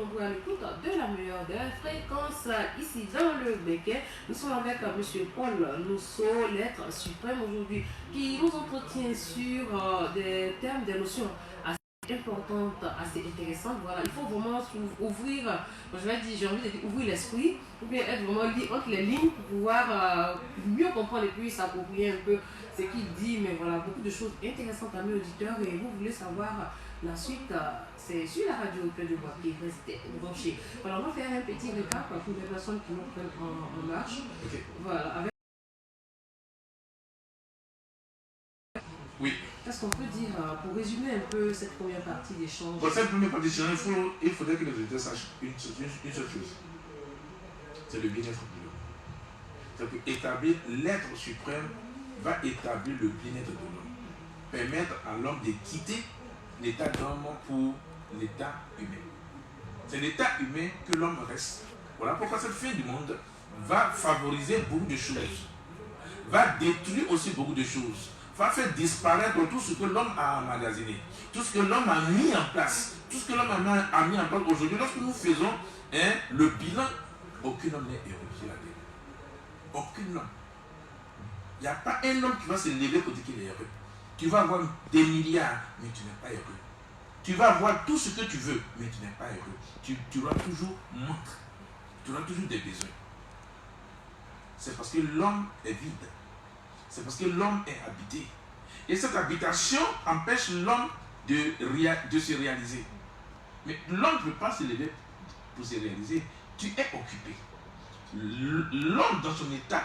nombreux à l'écoute de la meilleure des fréquences ici dans le Béquet. Nous sommes avec M. Paul Nosso, l'être suprême aujourd'hui, qui nous entretient sur des thèmes, des notions assez importantes, assez intéressantes. Voilà, il faut vraiment ouvrir, je vais dire, j'ai envie de dire ouvrir l'esprit, ou bien être vraiment lié entre les lignes pour pouvoir mieux comprendre et puis s'approprier un peu ce qu'il dit. Mais voilà, beaucoup de choses intéressantes à mes auditeurs et vous voulez savoir la suite, c'est sur la radio Cœur de Bois qui reste branché. Voilà, on va faire un petit récap pour les personnes qui nous prennent en marche. Okay. Voilà, avec... Oui. Qu'est-ce qu'on peut dire pour résumer un peu cette première partie d'échange? Pour cette première partie d'échange, il faudrait que les auditeurs sachent une seule chose. C'est le bien-être de l'homme. C'est-à-dire qu'établir l'être suprême va établir le bien-être de l'homme. Permettre à l'homme de quitter l'état d'homme pour l'état humain. C'est l'état humain que l'homme reste. Voilà pourquoi cette fin du monde va favoriser beaucoup de choses, va détruire aussi beaucoup de choses, va faire disparaître tout ce que l'homme a emmagasiné, tout ce que l'homme a mis en place, tout ce que l'homme a mis en place aujourd'hui. Lorsque nous faisons le bilan, aucun homme n'est heureux sur la terre. Aucun homme. Il n'y a pas un homme qui va se lever pour dire qu'il est heureux. Tu vas avoir des milliards, mais tu n'es pas heureux. Tu vas avoir tout ce que tu veux, mais tu n'es pas heureux. Tu auras toujours manque. Tu auras toujours des besoins. C'est parce que l'homme est vide. C'est parce que l'homme est habité. Et cette habitation empêche l'homme de se réaliser. Mais l'homme ne peut pas se lever pour se réaliser. Tu es occupé. L'homme dans son état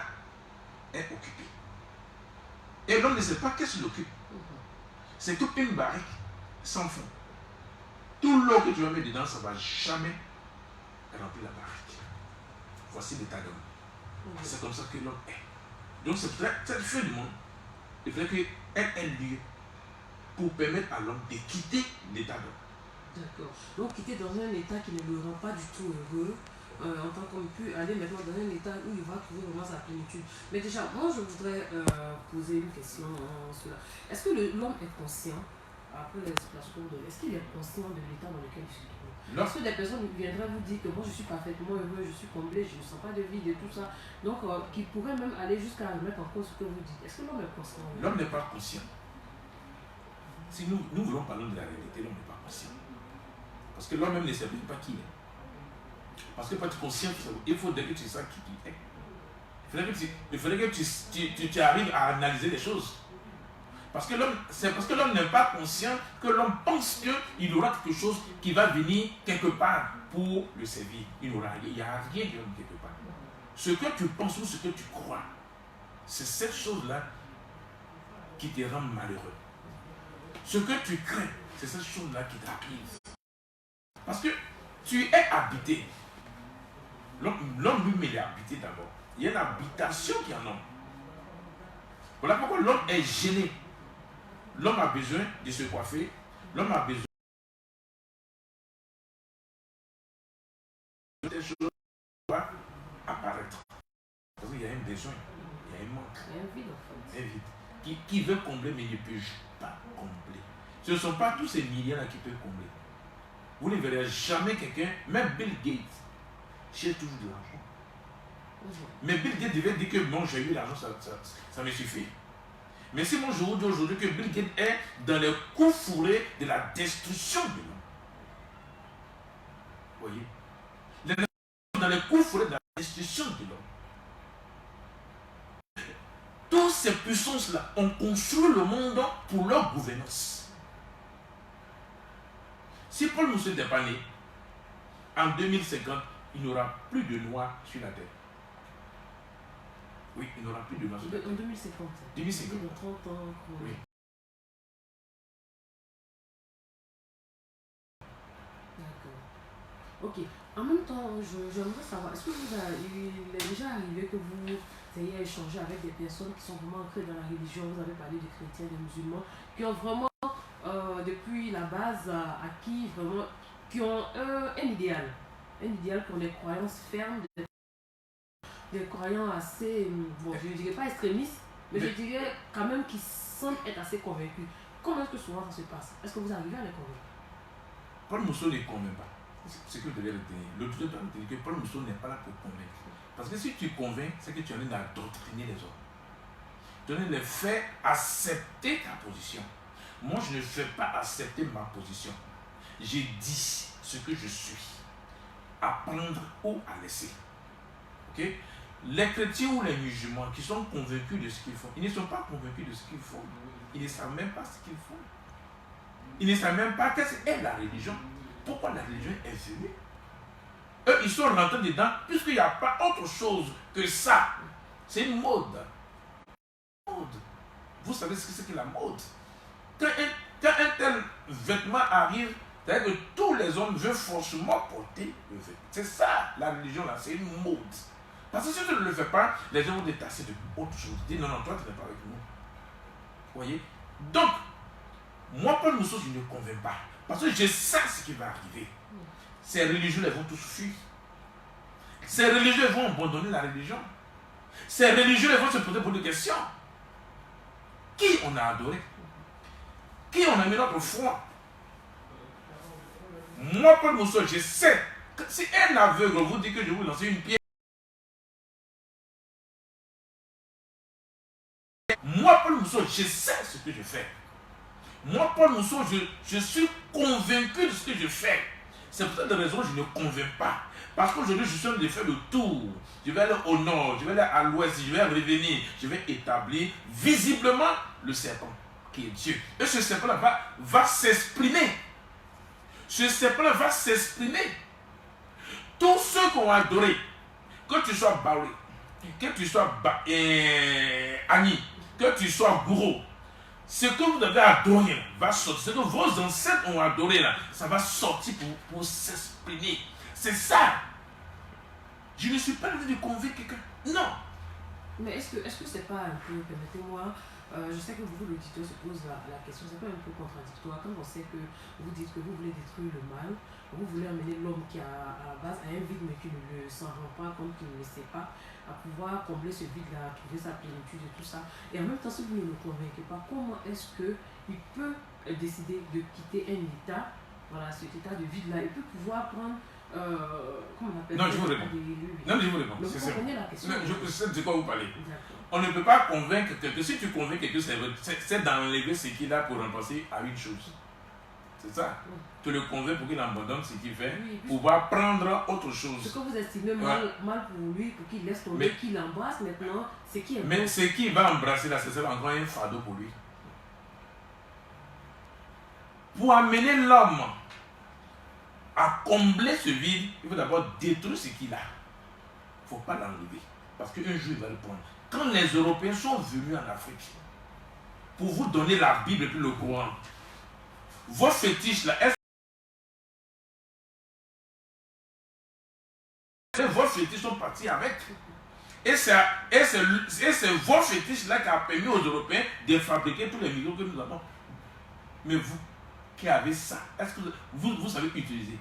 est occupé. Et l'homme ne sait pas qu'est-ce qu'il occupe. C'est toute une barrique sans fond. Tout l'eau que tu vas mettre dedans, ça ne va jamais remplir la barrique. Voici l'état d'homme. C'est comme ça que l'homme est. Donc c'est peut-être cette fin du monde, il faudrait qu'elle ait un lieu pour permettre à l'homme de quitter l'état d'homme. D'accord. Donc quitter dans un état qui ne le rend pas du tout heureux, en tant qu'on peut aller maintenant dans un état où il va trouver vraiment sa plénitude. Mais déjà, moi je voudrais poser une question en cela. Est-ce que l'homme est conscient, après l'expression de... Est-ce qu'il est conscient de l'état dans lequel il se trouve? Est-ce que des personnes viendraient vous dire que moi je suis parfaitement heureux, je suis comblé, je ne sens pas de vide et tout ça, donc qui pourraient même aller jusqu'à remettre en cause ce que vous dites? Est-ce que l'homme est conscient? L'homme n'est pas conscient. Si nous voulons parler de la réalité, l'homme n'est pas conscient. Parce que l'homme même ne sait même pas qui il est. Parce que pour être conscient, il faudrait que tu saches qui tu es. Il faudrait que tu arrives à analyser les choses. C'est parce que l'homme n'est pas conscient que l'homme pense qu'il aura quelque chose qui va venir quelque part pour le servir. Il n'y a rien qui va venir quelque part. Ce que tu penses ou ce que tu crois, c'est cette chose-là qui te rend malheureux. Ce que tu crains, c'est cette chose-là qui t'arrive. Parce que tu es habité. L'homme lui-même il est habité d'abord. Il y a une habitation qui est en homme. Voilà pourquoi l'homme est gêné. L'homme a besoin de se coiffer. L'homme a besoin de des choses qui doivent apparaître. Parce qu'il y a un besoin, il y a un manque. Il y a un vide en fait. Un vide. Qui veut combler mais ne peut pas combler. Ce ne sont pas tous ces milliards qui peuvent combler. Vous ne verrez jamais quelqu'un, même Bill Gates, cherche toujours de l'argent. Mais Bill Gates devait dire que bon, j'ai eu l'argent, ça me suffit. Mais si moi je vous dis aujourd'hui que Bill Gates est dans les coups fourrés de la destruction de l'homme. Voyez? Dans les coups fourrés de la destruction de l'homme. Toutes ces puissances-là ont construit le monde pour leur gouvernance. Si Paul Nosso n'était pas né, en 2050, il n'y aura plus de noirs sur la terre. Oui, il n'y aura plus de noirs sur la terre. En 2050. 2050. Dans 30 ans. Oui. D'accord. Ok. En même temps, j'aimerais savoir, est-ce que il est déjà arrivé que vous ayez échangé avec des personnes qui sont vraiment ancrées dans la religion? Vous avez parlé des chrétiens, des musulmans, qui ont vraiment, depuis la base, acquis vraiment, qui ont un idéal, qui ont des croyances fermes, des croyants assez, bon, je ne dirais pas extrémistes, mais je dirais quand même qui semblent être assez convaincus. Comment est-ce que souvent ça se passe? Est-ce que vous arrivez à les convaincre? Paul Nosso ne convainc pas. ce que vous devez retenir. L'autorité doit retenir que Paul Mousseau n'est pas là pour convaincre. Parce que si tu convaincs, c'est que tu es en train d'endoctriner les autres. Tu es en train de les faire accepter ta position. Moi, je ne fais pas accepter ma position. J'ai dit ce que je suis. À prendre ou à laisser. Ok? Les chrétiens ou les musulmans qui sont convaincus de ce qu'ils font, ils ne sont pas convaincus de ce qu'ils font. Ils ne savent même pas ce qu'ils font. Ils ne savent même pas qu'est-ce qu'est la religion. Pourquoi la religion est venue. Eux, ils sont rentrés dedans puisqu'il n'y a pas autre chose que ça. C'est une mode. Vous savez ce que c'est que la mode. Quand un tel vêtement arrive, c'est-à-dire que tous les hommes veulent forcément porter le vêtement. C'est ça, la religion, là, c'est une mode. Parce que si tu ne le fais pas, les gens vont détasser de autre chose. Ils disent non, non, toi, tu n'es pas avec nous. Vous voyez? Donc, moi, Paul Mousseau, je ne convainc pas. Parce que je sais ce qui va arriver. Ces religieux, ils vont tous fuir. Ces religieux vont abandonner la religion. Ces religieux vont se poser beaucoup de questions. Qui on a adoré? Qui on a mis notre foi? Moi, Paul Mousseau, je sais que si un aveugle vous dit que je vous lance une pierre, moi, Paul Mousseau, je sais ce que je fais. Moi, Paul Mousseau, je suis convaincu de ce que je fais. C'est pour cette raison que je ne convainc pas. Parce qu'aujourd'hui, je suis en train de faire le tour. Je vais aller au nord, je vais aller à l'ouest, je vais revenir. Je vais établir visiblement le serpent, qui est Dieu. Et ce serpent-là va s'exprimer. Ce serpent-là va s'exprimer. Tous ceux qui ont adoré, que tu sois Baoulé, que tu sois Annie, que tu sois Gourou, ce que vous avez adoré va sortir. Ce que vos ancêtres ont adoré là, ça va sortir pour s'exprimer. C'est ça. Je ne suis pas en train de convaincre quelqu'un. Non. Mais est-ce que c'est pas un peu, permettez-moi, je sais que beaucoup d'auditeurs se posent la question, c'est pas un peu contradictoire quand on sait que vous dites que vous voulez détruire le mal, vous voulez amener l'homme qui à la base a un vide mais qui ne s'en rend pas compte, qui ne le sait pas, à pouvoir combler ce vide-là, trouver sa plénitude et tout ça. Et en même temps, si vous ne le convainquez pas, comment est-ce qu'il peut décider de quitter un état, voilà, cet état de vide-là, il peut pouvoir prendre comment on appelle non, je vous réponds. Non, je vous réponds. Vous comprenez la question? Je sais de quoi vous parlez. On ne peut pas convaincre quelqu'un. Si tu convaincs quelqu'un, c'est d'enlever ce qu'il a pour remplacer à une chose. C'est ça. Tu le convaincs pour qu'il abandonne ce qu'il fait, pour pouvoir prendre autre chose. Ce que vous estimez mal pour lui, pour qu'il laisse tomber, qu'il embrasse maintenant, c'est qui est mais ce qu'il va embrasser là, c'est encore un fardeau pour lui. Pour amener l'homme à combler ce vide, il faut d'abord détruire ce qu'il a. Il ne faut pas l'enlever. Parce qu'un jour, il va le prendre. Quand les Européens sont venus en Afrique pour vous donner la Bible et puis le Coran, vos fétiches là, vos fétiches sont partis avec. Et c'est vos fétiches là qui a permis aux Européens de fabriquer tous les millions que nous avons. Mais vous, qui avez ça, est-ce que vous savez utiliser?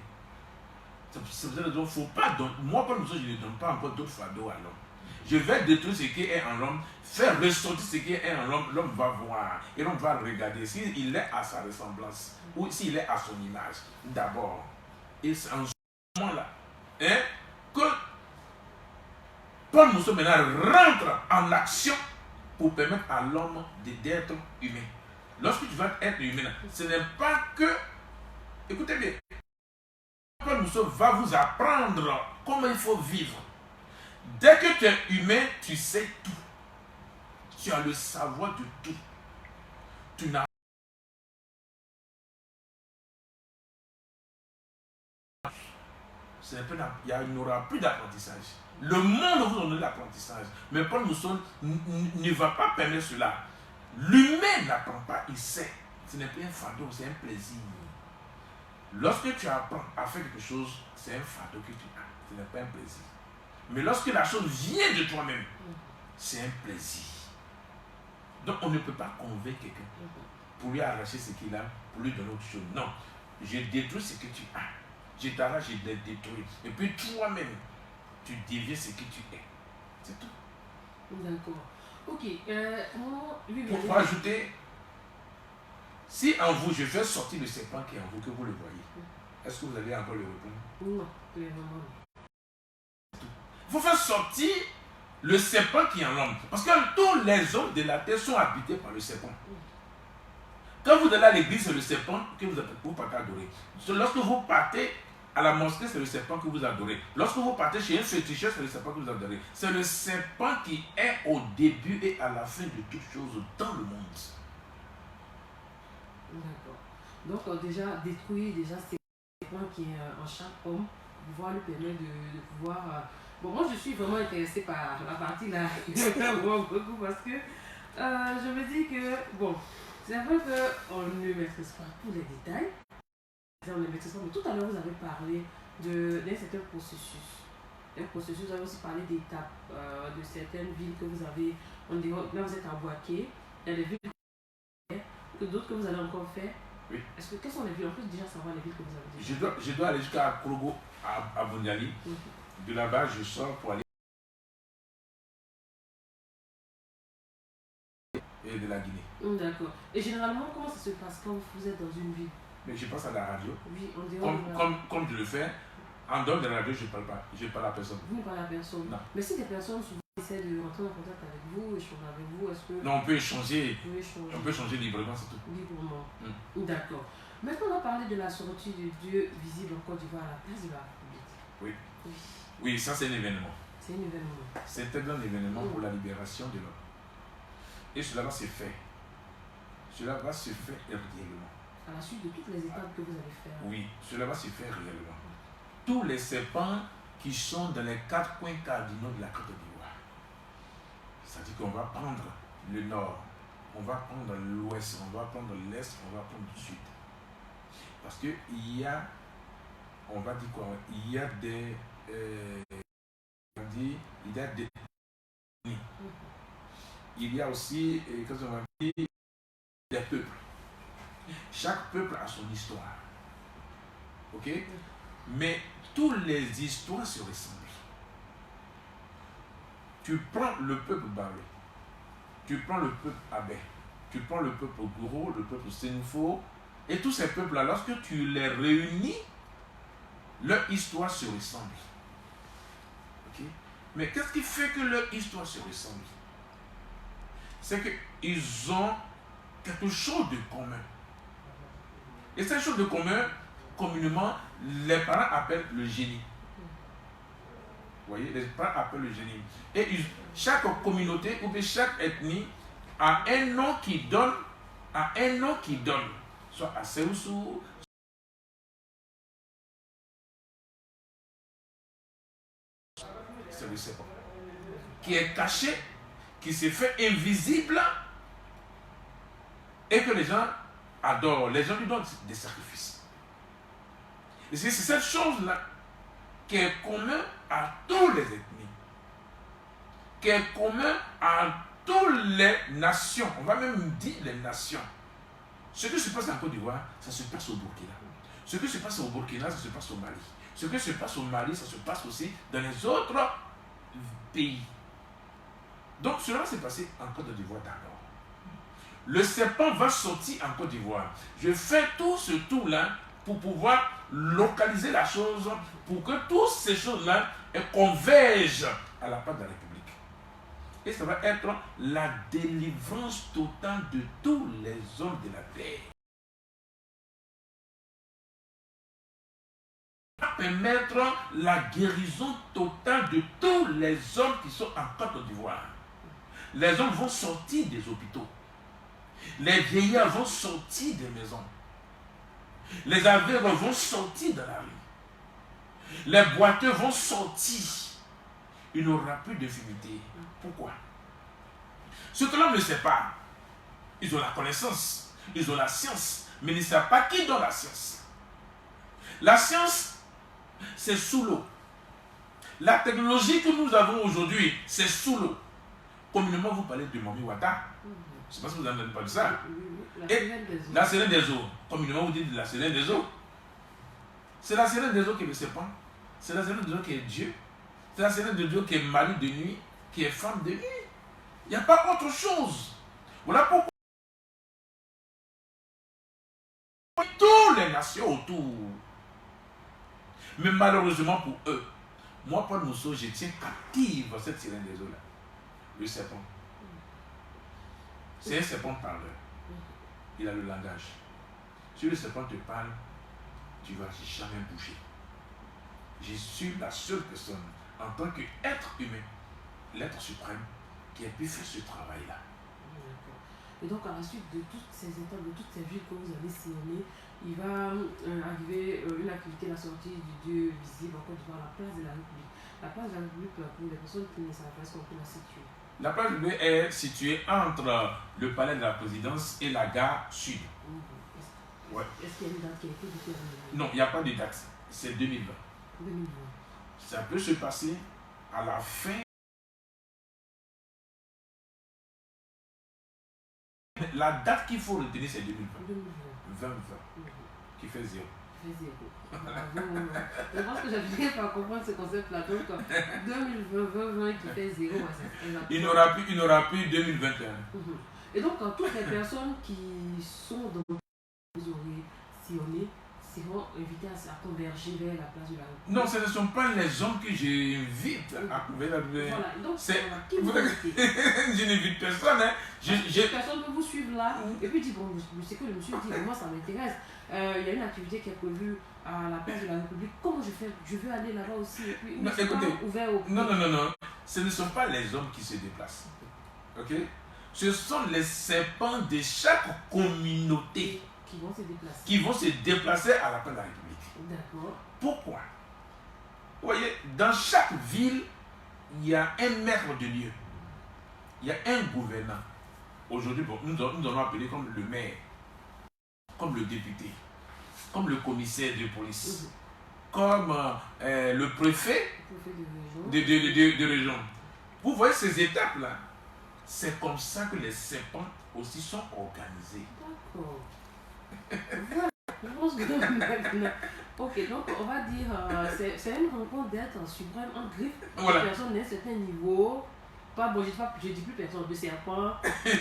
C'est pour ça qu'il ne faut pas donner. Moi, comme ça, je ne donne pas encore d'autres fardeaux à l'homme. Je vais détruire ce qui est en l'homme, faire ressortir ce qui est en l'homme. L'homme va voir et l'homme va regarder s'il est à sa ressemblance ou s'il est à son image d'abord. Et c'est en ce moment-là que Paul Mousseau maintenant rentre en action pour permettre à l'homme d'être humain. Lorsque tu vas être humain, ce n'est pas que, écoutez bien, Paul Mousseau va vous apprendre comment il faut vivre. Dès que tu es humain, tu sais tout. Tu as le savoir de tout. Tu n'as il n'y aura plus d'apprentissage. Le monde vous donne l'apprentissage. Mais Paul Mousseau ne va pas permettre cela. L'humain n'apprend pas, il sait. Ce n'est plus un fardeau, c'est un plaisir. Lorsque tu apprends à faire quelque chose, c'est un fardeau que tu as. Ce n'est pas un plaisir. Mais lorsque la chose vient de toi-même, c'est un plaisir. Donc on ne peut pas convaincre quelqu'un pour lui arracher ce qu'il a, pour lui donner autre chose. Non, je détruis ce que tu as. Je t'arrache, je te détruis. Et puis toi-même, tu deviens ce que tu es. C'est tout. D'accord. Ok. Pour ajouter, si en vous, je fais sortir le serpent qui est en vous, que vous le voyez, Est-ce que vous allez encore le répondre? Non, clairement. Il faut faire sortir le serpent qui est en l'homme. Parce que tous les hommes de la terre sont habités par le serpent. Quand vous allez à l'église, c'est le serpent que vous partez adorer. Lorsque vous partez à la mosquée, c'est le serpent que vous adorez. Lorsque vous partez chez un féticheur, c'est le serpent que vous adorez. C'est le serpent qui est au début et à la fin de toutes choses dans le monde. D'accord. Donc déjà, détruire déjà ces points qui est en chaque homme, pouvoir lui permettre de pouvoir... Bon, moi je suis vraiment intéressée par la partie là, beaucoup parce que je me dis que, bon, c'est vrai qu'on ne maîtrise pas tous les détails, on ne maîtrise pas, mais tout à l'heure vous avez parlé d'un certain processus. Un processus, vous avez aussi parlé d'étapes, de certaines villes que vous avez, on dit, là vous êtes à Boaké, il y a des villes que d'autres que vous allez encore faire. Oui. Est-ce que quelles sont les villes? On peut déjà savoir les villes que vous avez déjà. Je dois aller jusqu'à Krogo, à Bonyali. De là-bas, je sors pour aller et de la Guinée. D'accord. Et généralement, comment ça se passe quand vous êtes dans une ville? Mais je passe à la radio. Oui, on dirait. Comme je le fais, en dehors de la radio, je ne parle pas. Je parle à personne. Vous ne parlez à personne? Non. Mais si des personnes souvent essaient de rentrer en contact avec vous, échanger avec vous, est-ce que... Non, on peut échanger. On peut échanger librement, c'est tout. Librement. D'accord. Maintenant, on a parlé de la sortie de Dieu visible en Côte d'Ivoire à la place de la République. Oui. Oui, ça c'est un événement. C'est un événement. C'est un grand événement pour la libération de l'homme. Et cela va se faire. Cela va se faire réellement. À la suite de toutes les étapes que vous allez faire. Oui, cela va se faire réellement. Tous les serpents qui sont dans les 4 coins cardinaux de la Côte d'Ivoire. C'est-à-dire qu'on va prendre le nord, on va prendre l'ouest, on va prendre l'est, on va prendre le sud. Parce qu'il y a, on va dire quoi, il y a des... il y a aussi, qu'est-ce qu'on va dire, des peuples. Chaque peuple a son histoire. Ok? Mais toutes les histoires se ressemblent. Tu prends le peuple Baré, tu prends le peuple Abé, tu prends le peuple Gouro, le peuple Sénoufo, et tous ces peuples-là, lorsque tu les réunis, leur histoire se ressemble. Okay? Mais qu'est-ce qui fait que leur histoire se ressemble? C'est qu'ils ont quelque chose de commun. Et cette chose de commun, communément, les parents appellent le génie. Vous voyez, les parents appellent le génie. Et chaque communauté ou bien chaque ethnie a un nom qui donne, soit à Séoussou, c'est le serpent, qui est caché, qui se fait invisible et que les gens adorent. Les gens lui donnent des sacrifices. Et c'est cette chose-là qui est commune à toutes les ethnies, qui est commun à toutes les nations. On va même dire les nations. Ce qui se passe en Côte d'Ivoire, ça se passe au Burkina. Ce qui se passe au Burkina, ça se passe au Mali. Ce qui se passe au Mali, ça se passe aussi dans les autres pays. Donc cela va se passer en Côte d'Ivoire d'abord. Le serpent va sortir en Côte d'Ivoire. Je fais tout ce tour-là pour pouvoir localiser la chose, pour que toutes ces choses-là convergent à la part de la République. Et ça va être la délivrance totale de tous les hommes de la terre. Ça va permettre la guérison totale de tous les hommes qui sont en Côte d'Ivoire. Les hommes vont sortir des hôpitaux. Les vieillards vont sortir des maisons. Les aveugles vont sortir de la rue. Les boiteux vont sortir. Il n'aura plus d'infimité. Pourquoi? Ceux que l'homme ne sait pas, ils ont la connaissance, ils ont la science, mais ils ne savent pas qui donne la science. La science, c'est sous l'eau. La technologie que nous avons aujourd'hui, c'est sous l'eau. Communément, vous parlez de Mami Wata. Je ne sais pas si vous n'avez pas de ça. La sirène des eaux. Communément, vous dites la sirène des eaux. C'est la sirène des eaux qui est le serpent. C'est la sirène des eaux qui est Dieu. C'est la sirène de Dieu qui est mari de nuit, qui est femme de nuit. Il n'y a pas autre chose. Voilà pourquoi toutes les nations autour Mais malheureusement pour eux, moi, Paul Mousseau, je tiens captive cette sirène des eaux là. Le serpent. C'est un serpent parleur. Il a le langage. Si le serpent te parle, tu ne vas jamais bouger. Je suis la seule personne, en tant qu'être humain, l'être suprême, qui a pu faire ce travail-là. Et donc, à la suite de toutes ces étapes, de toutes ces villes que vous avez sillonnées, il va arriver une activité, la sortie du Dieu visible, en Côte d'Ivoire, la place de la République. La place de la République, pour les personnes qui ne savent pas, est-ce qu'on peut la situer? La place de la République est située entre le palais de la présidence et la gare sud. Est-ce qu'il y a une date qui a été déterminée? Non, il n'y a pas de date. C'est 2020. 2020. Ça peut se passer à la fin. La date qu'il faut retenir, c'est 2020. 2020. Qui fait 0. Je pense que je ne viens pas comprendre ce concept-là. Donc, 2020 qui fait 0, c'est exactement. Il n'aura plus 2021. Et donc, toutes les personnes qui sont dans vous aurez sillonné seront invités à converger vers la place de la République. Non, ce ne sont pas les hommes que j'invite à converger. Voilà, donc qui vous invitez? Je n'invite personne. Hein. Personne peut vous suivre là et puis dit, bon, c'est que le monsieur dit, moi ça m'intéresse. Il y a une activité qui est prévue à la place de la République. Comment je fais? Je veux aller là-bas aussi. Et puis, non, écoutez, ouvert au non. Ce ne sont pas les hommes qui se déplacent. Ok? Ce sont les serpents de chaque communauté qui vont se déplacer à la place de la République. D'accord. Pourquoi? Vous voyez, dans chaque ville, il y a un maître de lieu. Il y a un gouvernant. Aujourd'hui, bon, nous allons appeler comme le maire, comme le député, comme le commissaire de police, comme le préfet de région. Vous voyez ces étapes-là? C'est comme ça que les serpents aussi sont organisés. D'accord. Voilà. Je pense que maintenant. Ok, donc on va dire, c'est une rencontre d'être suprême en griffe. Voilà. Personne d'un certain niveau. Pas bon, je dis plus personne de serpent.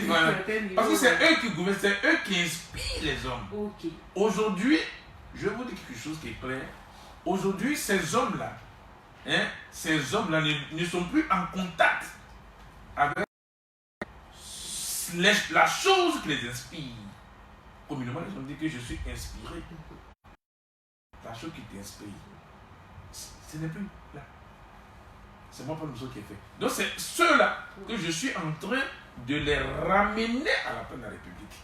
Voilà. Parce que c'est eux qui gouvernent, c'est eux qui inspirent les hommes. Ok. Aujourd'hui, je vais vous dire quelque chose qui est clair. Aujourd'hui, ces hommes-là, ne sont plus en contact avec la chose qui les inspire. Communément, les gens disent que je suis inspiré. La chose qui t'inspire, ce n'est plus là. C'est moi, Paul Mousseau, qui ai fait. Donc, c'est ceux-là que je suis en train de les ramener à la place de la République.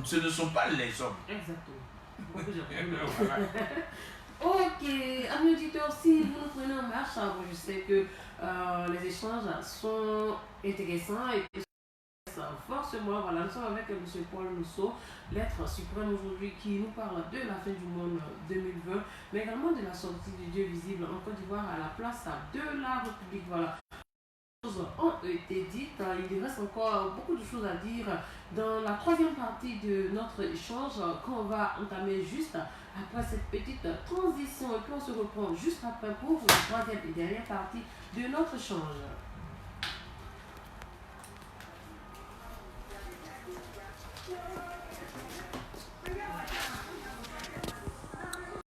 Ce ne sont pas les hommes. Exactement. Ok, amis auditeurs, si vous nous prenez en marche, je sais que les échanges sont intéressants et forcément, voilà, nous sommes avec M. Paul Mousseau, l'être suprême aujourd'hui, qui nous parle de la fin du monde 2020, mais également de la sortie du Dieu visible en Côte d'Ivoire à la place de la République. Voilà. Les choses ont été dites, il reste encore beaucoup de choses à dire dans la troisième partie de notre échange qu'on va entamer juste après cette petite transition et puis on se reprend juste après pour la troisième et dernière partie de notre échange.